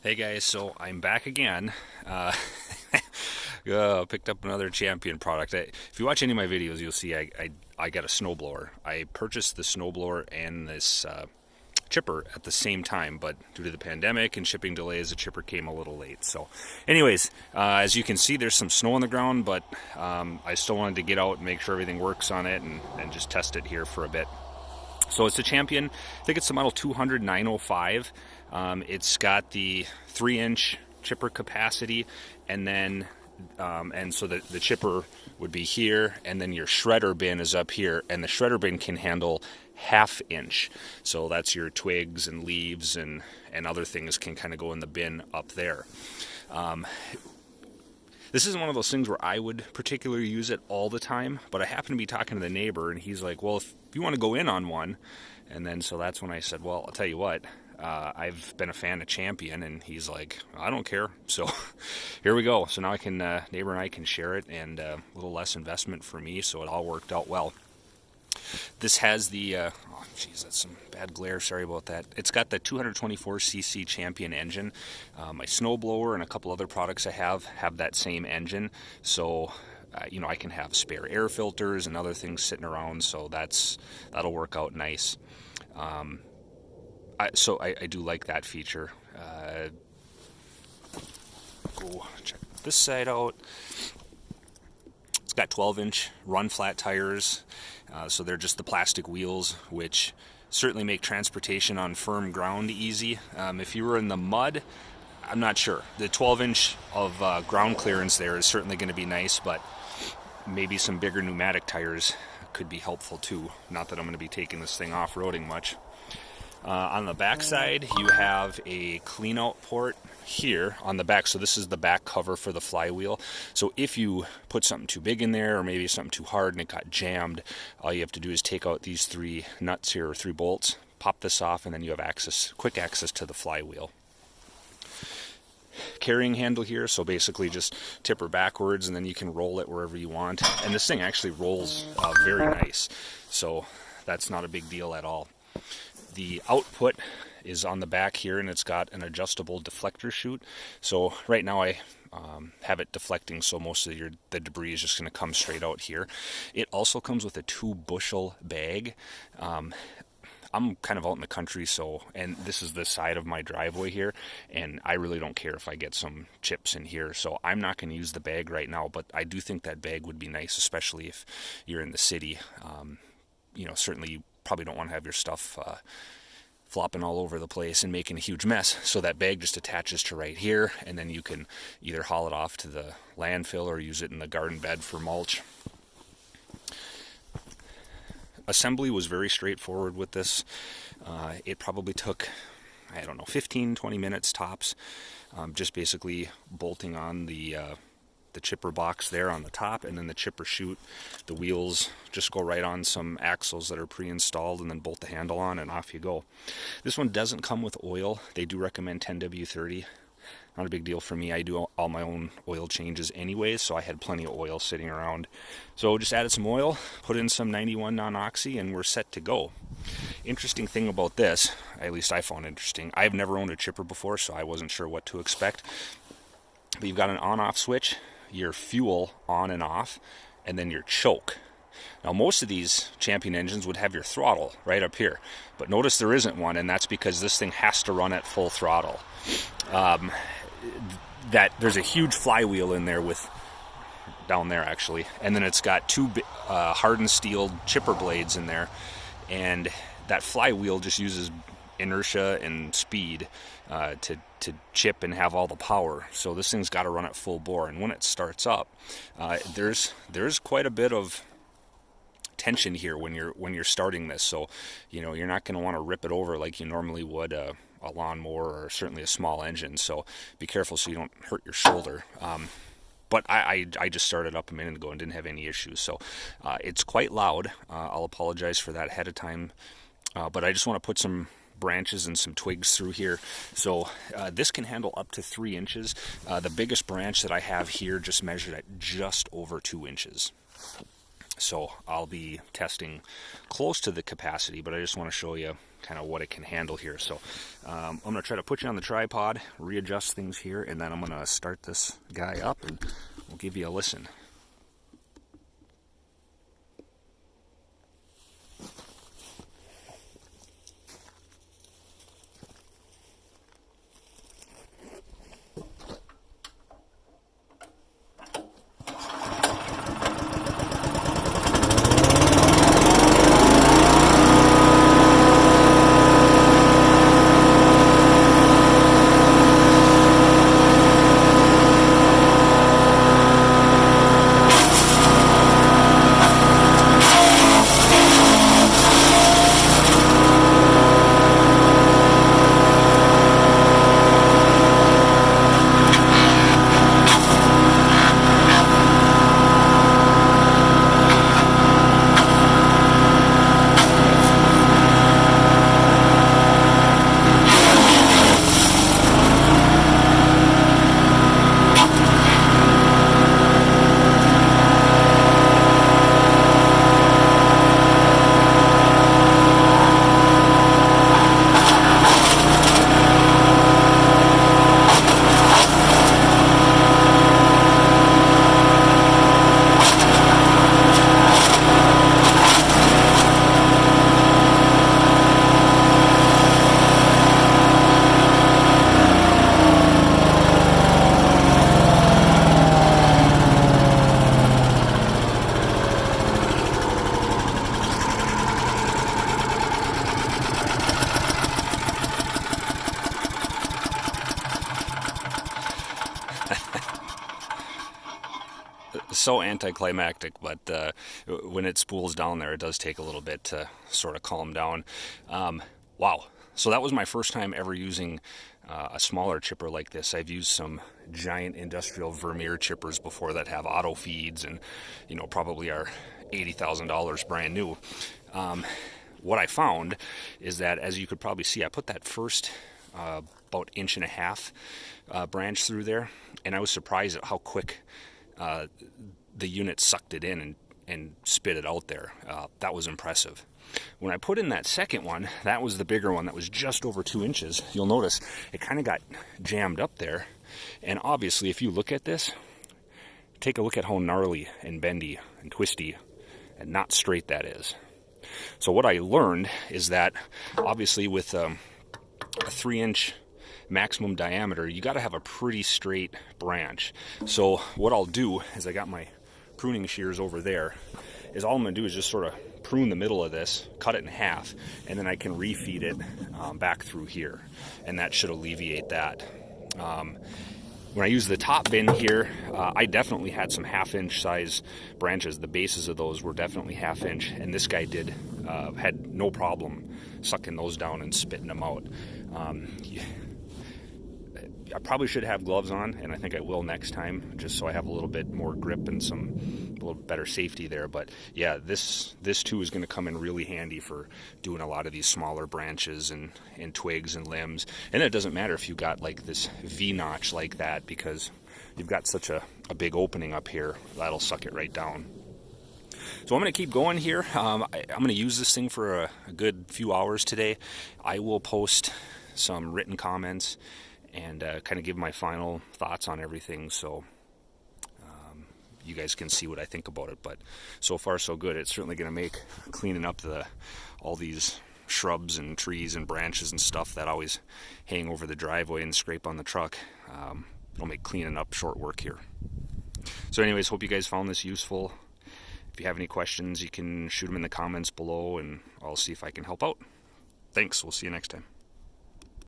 Hey guys, so I'm back again. Picked up another Champion product. If you watch any of my videos, you'll see I got a snowblower. I purchased the snowblower and this chipper at the same time, but due to the pandemic and shipping delays, the chipper came a little late. So anyways, as you can see, there's some snow on the ground, but I still wanted to get out and make sure everything works on it and just test it here for a bit. So it's a Champion. I think it's the model 200-905. It's got the 3-inch chipper capacity, and then so the chipper would be here, and then your shredder bin is up here, and the shredder bin can handle 1/2 inch. So that's your twigs and leaves and other things can kind of go in the bin up there. This isn't one of those things where I would particularly use it all the time, but I happened to be talking to the neighbor, and he's like, well, if you want to go in on one, and then so that's when I said, well, I'll tell you what, I've been a fan of Champion, and he's like, I don't care. So here we go. So now I can, neighbor and I can share it, and a little less investment for me, so it all worked out well. This has the, oh geez, that's some bad glare, sorry about that. It's got the 224cc Champion engine. My snowblower and a couple other products I have that same engine. So, you know, I can have spare air filters and other things sitting around, so that'll work out nice. So I do like that feature. Go check this side out. It's got 12-inch run flat tires, so they're just the plastic wheels, which certainly make transportation on firm ground easy. If you were in the mud, I'm not sure. The 12-inch of ground clearance there is certainly going to be nice, but maybe some bigger pneumatic tires could be helpful too. Not that I'm going to be taking this thing off-roading much. On the back side, you have a clean out port here on the back. So this is the back cover for the flywheel. So if you put something too big in there, or maybe something too hard and it got jammed, all you have to do is take out these 3 nuts here, or 3 bolts, pop this off, and then you have quick access to the flywheel. Carrying handle here, so basically just tip her backwards and then you can roll it wherever you want. And this thing actually rolls very nice, so that's not a big deal at all. The output is on the back here, and it's got an adjustable deflector chute. So right now I have it deflecting, so most of the debris is just going to come straight out here. It also comes with a 2-bushel bag. I'm kind of out in the country, and this is the side of my driveway here, and I really don't care if I get some chips in here, so I'm not going to use the bag right now, but I do think that bag would be nice, especially if you're in the city. You know, certainly you probably don't want to have your stuff flopping all over the place and making a huge mess, so that bag just attaches to right here, and then you can either haul it off to the landfill or use it in the garden bed for mulch. Assembly was very straightforward with this. It probably took, I don't know, 15-20 minutes tops. Just basically bolting on the chipper box there on the top, and then the chipper chute. The wheels just go right on some axles that are pre-installed, and then bolt the handle on, and off you go. This one doesn't come with oil. They do recommend 10W30. Not a big deal for me. I do all my own oil changes anyways, so I had plenty of oil sitting around. So just added some oil, put in some 91 non-oxy, and we're set to go. Interesting thing about this, at least I found interesting, I've never owned a chipper before, so I wasn't sure what to expect. But you've got an on-off switch, your fuel on and off, and then your choke. Now most of these Champion engines would have your throttle right up here, but notice there isn't one, and that's because this thing has to run at full throttle. That there's a huge flywheel in there down there actually, and then it's got 2 hardened steel chipper blades in there, and that flywheel just uses inertia and speed to chip and have all the power. So this thing's got to run at full bore, and when it starts up, there's quite a bit of tension here when you're starting this. So you know, you're not going to want to rip it over like you normally would a lawnmower or certainly a small engine. So be careful so you don't hurt your shoulder. But I just started up a minute ago and didn't have any issues. So it's quite loud. I'll apologize for that ahead of time. But I just want to put some branches and some twigs through here. So this can handle up to 3 inches. The biggest branch that I have here just measured at just over 2 inches. So I'll be testing close to the capacity, but I just want to show you kind of what it can handle here. So I'm going to try to put you on the tripod, readjust things here, and then I'm going to start this guy up and we'll give you a listen. So anticlimactic, but when it spools down there, it does take a little bit to sort of calm down. Wow. So that was my first time ever using a smaller chipper like this. I've used some giant industrial Vermeer chippers before that have auto feeds and, you know, probably are $80,000 brand new. What I found is that, as you could probably see, I put that first about 1.5 inch branch through there, and I was surprised at how quick the unit sucked it in and spit it out there. That was impressive. When I put in that second one, that was the bigger one that was just over 2 inches. You'll notice it kind of got jammed up there. And obviously, if you look at this, take a look at how gnarly and bendy and twisty and not straight that is. So what I learned is that obviously with a 3-inch maximum diameter, you got to have a pretty straight branch. So what I'll do is, I got my pruning shears over there, is all I'm going to do is just sort of prune the middle of this, cut it in half, and then I can refeed it back through here, and that should alleviate that. When I use the top bin here, I definitely had some 1/2 inch size branches. The bases of those were definitely 1/2 inch, and this guy had no problem sucking those down and spitting them out. I probably should have gloves on, and I think I will next time, just so I have a little bit more grip and a little better safety there. But yeah, this too is going to come in really handy for doing a lot of these smaller branches and twigs and limbs. And it doesn't matter if you got like this V-notch like that, because you've got such a big opening up here, that'll suck it right down. So I'm going to keep going here. I'm going to use this thing for a good few hours today. I will post some written comments and kind of give my final thoughts on everything, so you guys can see what I think about it. But so far so good. It's certainly going to make cleaning up all these shrubs and trees and branches and stuff that always hang over the driveway and scrape on the truck. It'll make cleaning up short work here. So anyways, hope you guys found this useful. If you have any questions, you can shoot them in the comments below, and I'll see if I can help out. Thanks. We'll see you next time.